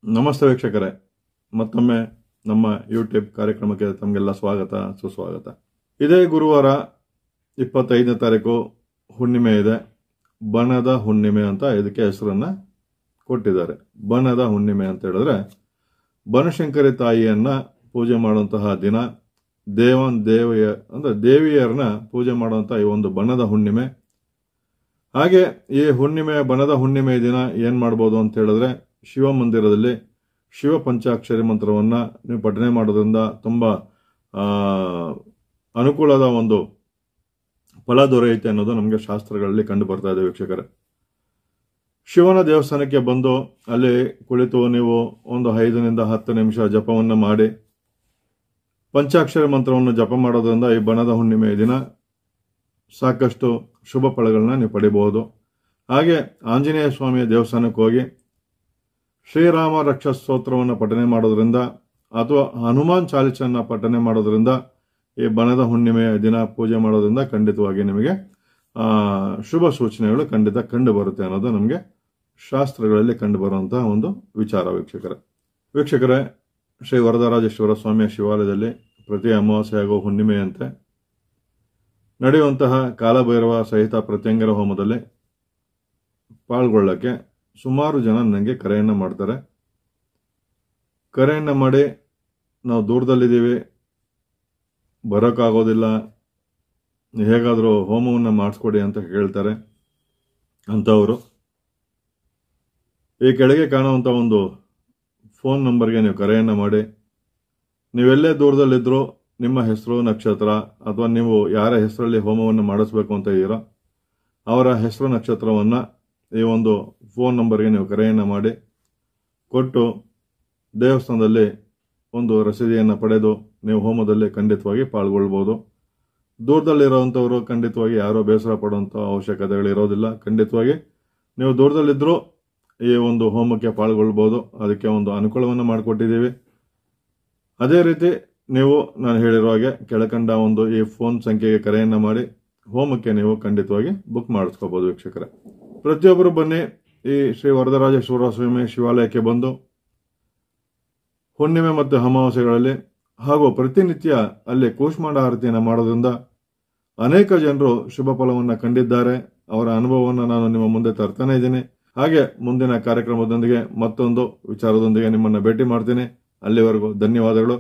ನಮಸ್ತೆ ವೀಕ್ಷಕರೇ, ಮತ್ತೊಮ್ಮೆ ನಮ್ಮ ಯೂಟ್ಯೂಬ್ ಕಾರ್ಯಕ್ರಮಕ್ಕೆ ತಮಗೆಲ್ಲ ಸ್ವಾಗತ ಸುಸ್ವಾಗತ. ಇದೇ ಗುರುವಾರ 25ನೇ ತಾರೀಕು ಹುಣ್ಣಿಮೆ ಇದೆ. ಬನದ ಹುಣ್ಣಿಮೆ ಅಂತ ಇದಕ್ಕೆ ಹೆಸರನ್ನ ಕೊಟ್ಟಿದ್ದಾರೆ. ಬನದ ಹುಣ್ಣಿಮೆ ಅಂತ ಹೇಳಿದ್ರೆ ಬನಶಂಕರಿ ತಾಯಿಯನ್ನ ಪೂಜೆ ಮಾಡುವಂತಹ ದಿನ. ದೇವಿಯರನ್ನ ಪೂಜೆ ಮಾಡುವಂತಹ ಈ ಒಂದು ಬನದ ಹುಣ್ಣಿಮೆ. ಹಾಗೆ ಈ ಹುಣ್ಣಿಮೆ ಬನದ ಹುಣ್ಣಿಮೆ ದಿನ ಏನ್ ಮಾಡ್ಬೋದು ಅಂತ ಹೇಳಿದ್ರೆ, ಶಿವ ಮಂದಿರದಲ್ಲಿ ಶಿವ ಪಂಚಾಕ್ಷರಿ ಮಂತ್ರವನ್ನ ನೀವು ಪಠನೆ ಮಾಡೋದ್ರಿಂದ ತುಂಬಾ ಅನುಕೂಲದ ಒಂದು ಫಲ ದೊರೆಯುತ್ತೆ ಅನ್ನೋದು ನಮಗೆ ಶಾಸ್ತ್ರಗಳಲ್ಲಿ ಕಂಡು ಬರ್ತಾ ಇದೆ ವೀಕ್ಷಕರೇ. ಶಿವನ ದೇವಸ್ಥಾನಕ್ಕೆ ಬಂದು ಅಲ್ಲಿ ಕುಳಿತು ನೀವು ಒಂದು 5 ನಿಂದ 10 ನಿಮಿಷ ಜಪವನ್ನು ಮಾಡಿ ಪಂಚಾಕ್ಷರಿ ಮಂತ್ರವನ್ನು ಜಪ ಮಾಡೋದ್ರಿಂದ ಈ ಬನದ ಹುಣ್ಣಿಮೆ ದಿನ ಸಾಕಷ್ಟು ಶುಭ ಫಲಗಳನ್ನ ನೀವು ಪಡಿಬಹುದು. ಹಾಗೆ ಆಂಜನೇಯ ಸ್ವಾಮಿಯ ದೇವಸ್ಥಾನಕ್ಕೆ ಹೋಗಿ ಶ್ರೀರಾಮ ರಕ್ಷಾ ಸ್ತೋತ್ರವನ್ನು ಪಠನೆ ಮಾಡೋದ್ರಿಂದ ಅಥವಾ ಹನುಮಾನ್ ಚಾಲಿಸನ್ನ ಪಠನೆ ಮಾಡೋದ್ರಿಂದ ಈ ಬನದ ಹುಣ್ಣಿಮೆಯ ದಿನ ಪೂಜೆ ಮಾಡೋದ್ರಿಂದ ಖಂಡಿತವಾಗಿ ನಿಮಗೆ ಶುಭ ಸೂಚನೆಗಳು ಖಂಡಿತ ಕಂಡು ಬರುತ್ತೆ ಅನ್ನೋದು ನಮಗೆ ಶಾಸ್ತ್ರಗಳಲ್ಲಿ ಕಂಡು ಬರುವಂತಹ ಒಂದು ವಿಚಾರ ವೀಕ್ಷಕರೇ. ಶ್ರೀ ವರದರಾಜೇಶ್ವರ ಸ್ವಾಮಿಯ ಶಿವಾಲಯದಲ್ಲಿ ಪ್ರತಿ ಅಮಾವಾಸ್ಯೆ ಹಾಗೂ ಹುಣ್ಣಿಮೆಯಂತೆ ನಡೆಯುವಂತಹ ಕಾಲಭೈರವ ಸಹಿತ ಪ್ರತ್ಯಂಗರ ಹೋಮದಲ್ಲಿ ಪಾಲ್ಗೊಳ್ಳಕ್ಕೆ ಸುಮಾರು ಜನ ನನಗೆ ಕರೆಯನ್ನು ಮಾಡ್ತಾರೆ. ಕರೆಯನ್ನು ಮಾಡಿ ನಾವು ದೂರದಲ್ಲಿದ್ದೀವಿ, ಬರೋಕ್ಕಾಗೋದಿಲ್ಲ, ಹೇಗಾದರೂ ಹೋಮವನ್ನು ಮಾಡಿಸ್ಕೊಡಿ ಅಂತ ಹೇಳ್ತಾರೆ. ಅಂಥವರು ಈ ಕೆಳಗೆ ಕಾಣುವಂಥ ಒಂದು ಫೋನ್ ನಂಬರ್ಗೆ ನೀವು ಕರೆಯನ್ನು ಮಾಡಿ, ನೀವೆಲ್ಲೇ ದೂರದಲ್ಲಿದ್ದರೂ ನಿಮ್ಮ ಹೆಸರು ನಕ್ಷತ್ರ ಅಥವಾ ನೀವು ಯಾರ ಹೆಸರಲ್ಲಿ ಹೋಮವನ್ನು ಮಾಡಿಸ್ಬೇಕು ಅಂತ ಇದ್ದೀರೋ ಅವರ ಹೆಸರು ನಕ್ಷತ್ರವನ್ನು ಈ ಒಂದು ಫೋನ್ ನಂಬರ್ಗೆ ನೀವು ಕರೆಯನ್ನು ಮಾಡಿ ಕೊಟ್ಟು ದೇವಸ್ಥಾನದಲ್ಲಿ ಒಂದು ರಸೀದಿಯನ್ನು ಪಡೆದು ನೀವು ಹೋಮದಲ್ಲಿ ಖಂಡಿತವಾಗಿ ಪಾಲ್ಗೊಳ್ಬೋದು. ದೂರದಲ್ಲಿರುವಂಥವರು ಖಂಡಿತವಾಗಿ ಯಾರೋ ಬೇಸರ ಪಡುವಂಥ ಅವಶ್ಯಕತೆಗಳಿರೋದಿಲ್ಲ. ಖಂಡಿತವಾಗಿ ನೀವು ದೂರದಲ್ಲಿದ್ದರೂ ಈ ಒಂದು ಹೋಮಕ್ಕೆ ಪಾಲ್ಗೊಳ್ಬೋದು. ಅದಕ್ಕೆ ಒಂದು ಅನುಕೂಲವನ್ನು ಮಾಡಿಕೊಟ್ಟಿದ್ದೀವಿ. ಅದೇ ರೀತಿ ನೀವು ನಾನು ಹೇಳಿರೋ ಹಾಗೆ ಕೆಳಕಂಡ ಒಂದು ಈ ಫೋನ್ ಸಂಖ್ಯೆಗೆ ಕರೆಯನ್ನು ಮಾಡಿ ಹೋಮಕ್ಕೆ ನೀವು ಖಂಡಿತವಾಗಿ ಬುಕ್ ಮಾಡಿಸ್ಕೋಬಹುದು ವೀಕ್ಷಕರೇ. ಪ್ರತಿಯೊಬ್ಬರು ಬನ್ನಿ ಈ ಶ್ರೀ ವರದರಾಜೇಶ್ವರ ಸ್ವಾಮಿ ಶಿವಾಲಯಕ್ಕೆ ಬಂದು ಹುಣ್ಣಿಮೆ ಮತ್ತು ಅಮಾವಾಸ್ಯೆಗಳಲ್ಲಿ ಹಾಗೂ ಪ್ರತಿನಿತ್ಯ ಅಲ್ಲಿ ಕೂಷ್ಮಾಂಡ ಆರತಿಯನ್ನು ಮಾಡೋದ್ರಿಂದ ಅನೇಕ ಜನರು ಶುಭ ಫಲವನ್ನು ಕಂಡಿದ್ದಾರೆ. ಅವರ ಅನುಭವವನ್ನು ನಾನು ನಿಮ್ಮ ಮುಂದೆ ತರ್ತಾನೆ ಇದ್ದೀನಿ. ಹಾಗೆ ಮುಂದಿನ ಕಾರ್ಯಕ್ರಮದೊಂದಿಗೆ ಮತ್ತೊಂದು ವಿಚಾರದೊಂದಿಗೆ ನಿಮ್ಮನ್ನು ಭೇಟಿ ಮಾಡ್ತೀನಿ. ಅಲ್ಲಿವರೆಗೂ ಧನ್ಯವಾದಗಳು.